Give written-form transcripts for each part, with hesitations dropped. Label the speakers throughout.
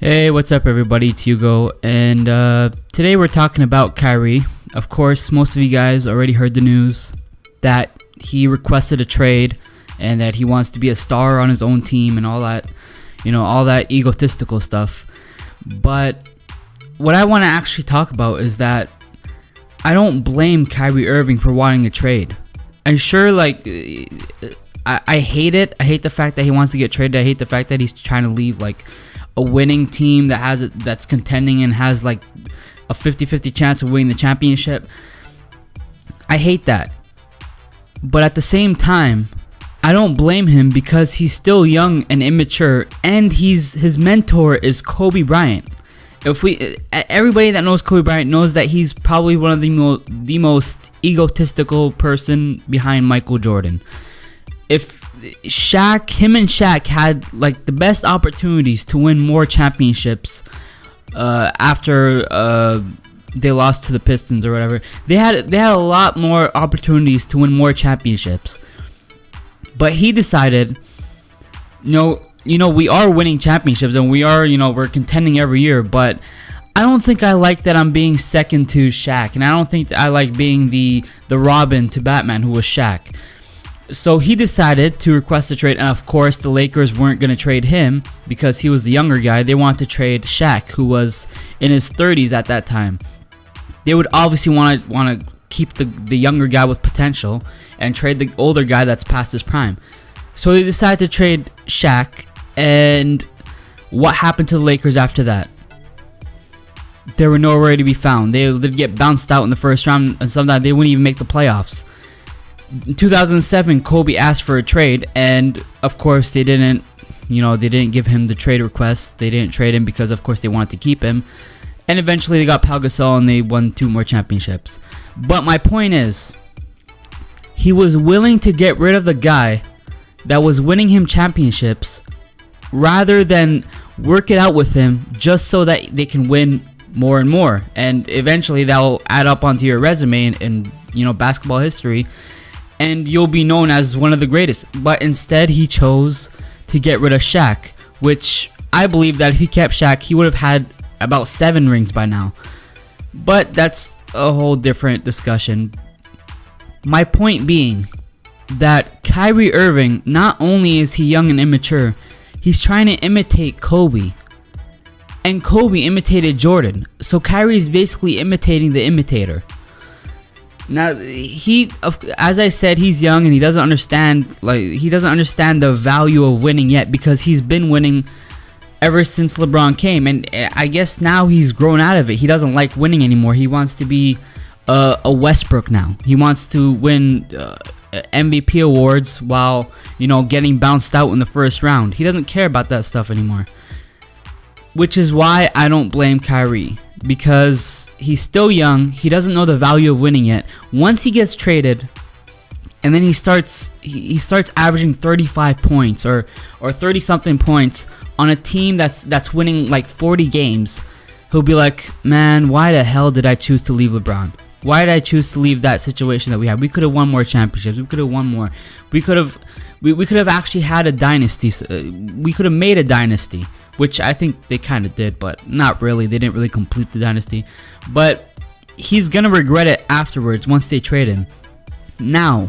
Speaker 1: Hey, what's up everybody, it's Yugo, and today we're talking about Kyrie. Of course, most of you guys already heard the news that he requested a trade and that he wants to be a star on his own team and all that, all that egotistical stuff. But what I want to actually talk about is that I don't blame Kyrie Irving for wanting a trade. I'm sure, I hate it. I hate the fact that he wants to get traded. I hate the fact that he's trying to leave, a winning team that's contending and has a 50-50 chance of winning the championship. I hate that. But at the same time, I don't blame him because he's still young and immature, and his mentor is Kobe Bryant. Everybody that knows Kobe Bryant knows that he's probably one of the most egotistical person behind Michael Jordan. If him and Shaq had the best opportunities to win more championships after they lost to the Pistons or whatever. They had a lot more opportunities to win more championships. But he decided, we are winning championships and we're contending every year, but I don't think I like that I'm being second to Shaq, and I don't think that I like being the Robin to Batman who was Shaq. So he decided to request a trade, and of course the Lakers weren't going to trade him because he was the younger guy. They wanted to trade Shaq, who was in his 30s at that time. They would obviously want to keep the younger guy with potential and trade the older guy that's past his prime. So they decided to trade Shaq, and what happened to the Lakers after that? They were nowhere to be found. They'd get bounced out in the first round, and sometimes they wouldn't even make the playoffs. In 2007, Kobe asked for a trade, and of course they didn't give him the trade request. They didn't trade him because of course they wanted to keep him, and eventually they got Pau Gasol and they won 2 more championships. But my point is, he was willing to get rid of the guy that was winning him championships rather than work it out with him just so that they can win more and more, and eventually that'll add up onto your resume in basketball history, and you'll be known as one of the greatest. But instead he chose to get rid of Shaq, which I believe that if he kept Shaq, he would have had about 7 rings by now. But that's a whole different discussion. My point being that Kyrie Irving, not only is he young and immature, he's trying to imitate Kobe. And Kobe imitated Jordan. So Kyrie is basically imitating the imitator. Now, as I said, he's young and he doesn't understand the value of winning yet, because he's been winning ever since LeBron came, and I guess now he's grown out of it. He doesn't like winning anymore. He wants to be a Westbrook now. He wants to win MVP awards while getting bounced out in the first round. He doesn't care about that stuff anymore, which is why I don't blame Kyrie, because he's still young. He doesn't know the value of winning yet. Once he gets traded, and then he starts averaging 35 points or 30 something points on a team that's winning 40 games, he'll be like, man, why the hell did I choose to leave LeBron? Why did I choose to leave that situation that we had? We could have won more championships. We could have won more. We could have actually had a dynasty. We could have made a dynasty, which I think they kind of did, but not really. They didn't really complete the dynasty. But he's going to regret it afterwards once they trade him. Now,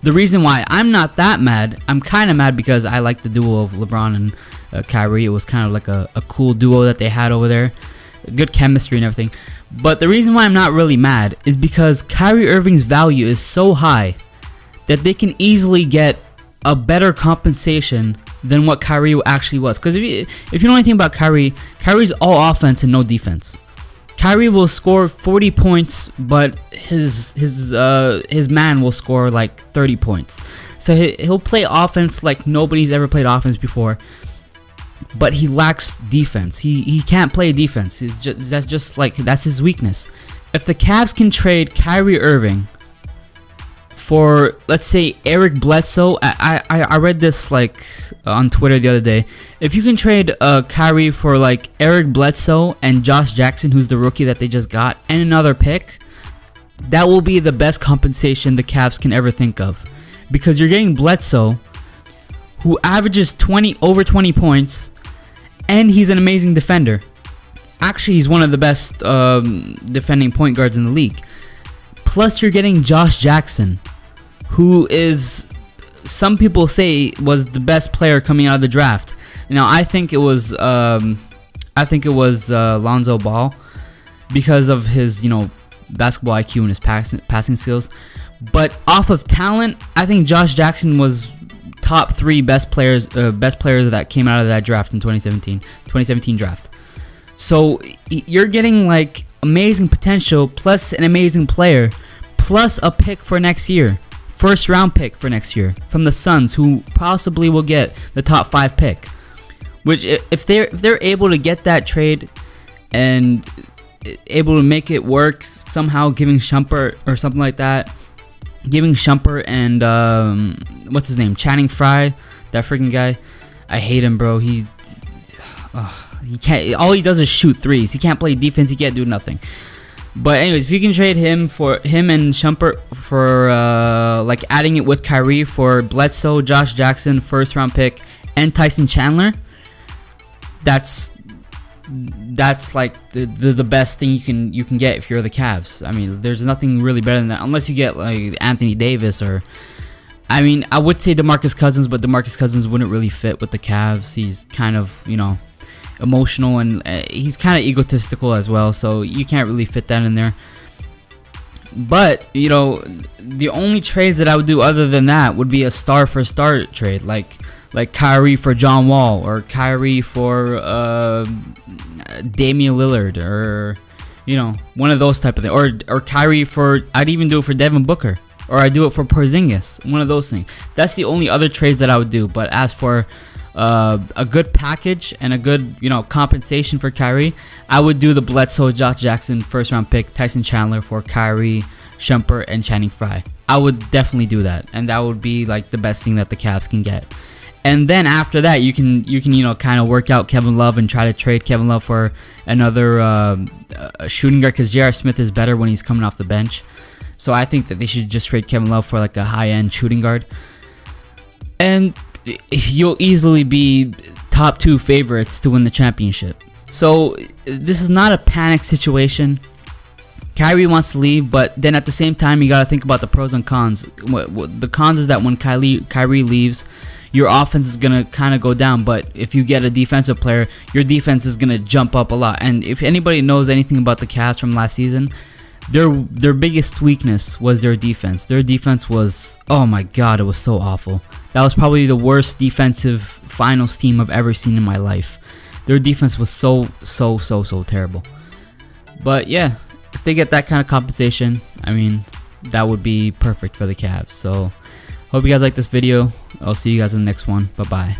Speaker 1: the reason why I'm not that mad, I'm kind of mad because I like the duo of LeBron and Kyrie. It was kind of like a cool duo that they had over there. Good chemistry and everything. But the reason why I'm not really mad is because Kyrie Irving's value is so high that they can easily get a better compensation than what Kyrie actually was. Because if you know anything about Kyrie's all offense and no defense. Kyrie will score 40 points, but his man will score 30 points. So he'll play offense like nobody's ever played offense before, but he lacks defense. He can't play defense. That's his weakness. If the Cavs can trade Kyrie Irving for, let's say, Eric Bledsoe, I read this on Twitter the other day. If you can trade Kyrie for Eric Bledsoe and Josh Jackson, who's the rookie that they just got, and another pick, that will be the best compensation the Cavs can ever think of, because you're getting Bledsoe, who averages over 20 points, and he's an amazing defender. Actually, he's one of the best defending point guards in the league. Plus, you're getting Josh Jackson, who is, some people say, was the best player coming out of the draft. Now, I think it was Lonzo Ball, because of his, basketball IQ and his passing skills. But off of talent, I think Josh Jackson was top 3 best players that came out of that draft in 2017 draft. So you're getting like amazing potential, plus an amazing player, plus a pick for next year, first round pick for next year from the Suns, who possibly will get the top 5 pick. Which, if they're able to get that trade and able to make it work somehow, giving Shumpert or something like that, giving Shumpert and what's his name, Channing Frye, that freaking guy, I hate him, bro. He can't. All he does is shoot threes. He can't play defense. He can't do nothing. But anyways, if you can trade him and Shumpert for like adding it with Kyrie for Bledsoe, Josh Jackson, first round pick, and Tyson Chandler, that's like the best thing you can get if you're the Cavs. I mean, there's nothing really better than that, unless you get like Anthony Davis, or I mean, I would say DeMarcus Cousins, but DeMarcus Cousins wouldn't really fit with the Cavs. He's kind of, emotional, and he's kind of egotistical as well, so you can't really fit that in there. But the only trades that I would do other than that would be a star for star trade, like Kyrie for John Wall, or Kyrie for Damian Lillard, or one of those type of things, or Kyrie for, I'd even do it for Devin Booker, or I'd do it for Porzingis, one of those things. That's the only other trades that I would do. But as for a good package and a good compensation for Kyrie, I would do the Bledsoe, Josh Jackson first round pick, Tyson Chandler for Kyrie, Shumpert, and Channing Frye. I would definitely do that, and that would be like the best thing that the Cavs can get. And then after that, you can kind of work out Kevin Love and try to trade Kevin Love for another shooting guard, because J.R. Smith is better when he's coming off the bench. So I think that they should just trade Kevin Love for like a high-end shooting guard, and you'll easily be top 2 favorites to win the championship. So this is not a panic situation. Kyrie wants to leave, but then at the same time, you got to think about the pros and cons. The cons is that when Kyrie leaves, your offense is going to kind of go down, but if you get a defensive player, your defense is going to jump up a lot. And if anybody knows anything about the Cavs from last season, their biggest weakness was their defense. Their defense was, oh my god, it was so awful. That was probably the worst defensive finals team I've ever seen in my life. Their defense was so terrible. But yeah, if they get that kind of compensation, I mean, that would be perfect for the Cavs. So hope you guys like this video. I'll see you guys in the next one. Bye bye.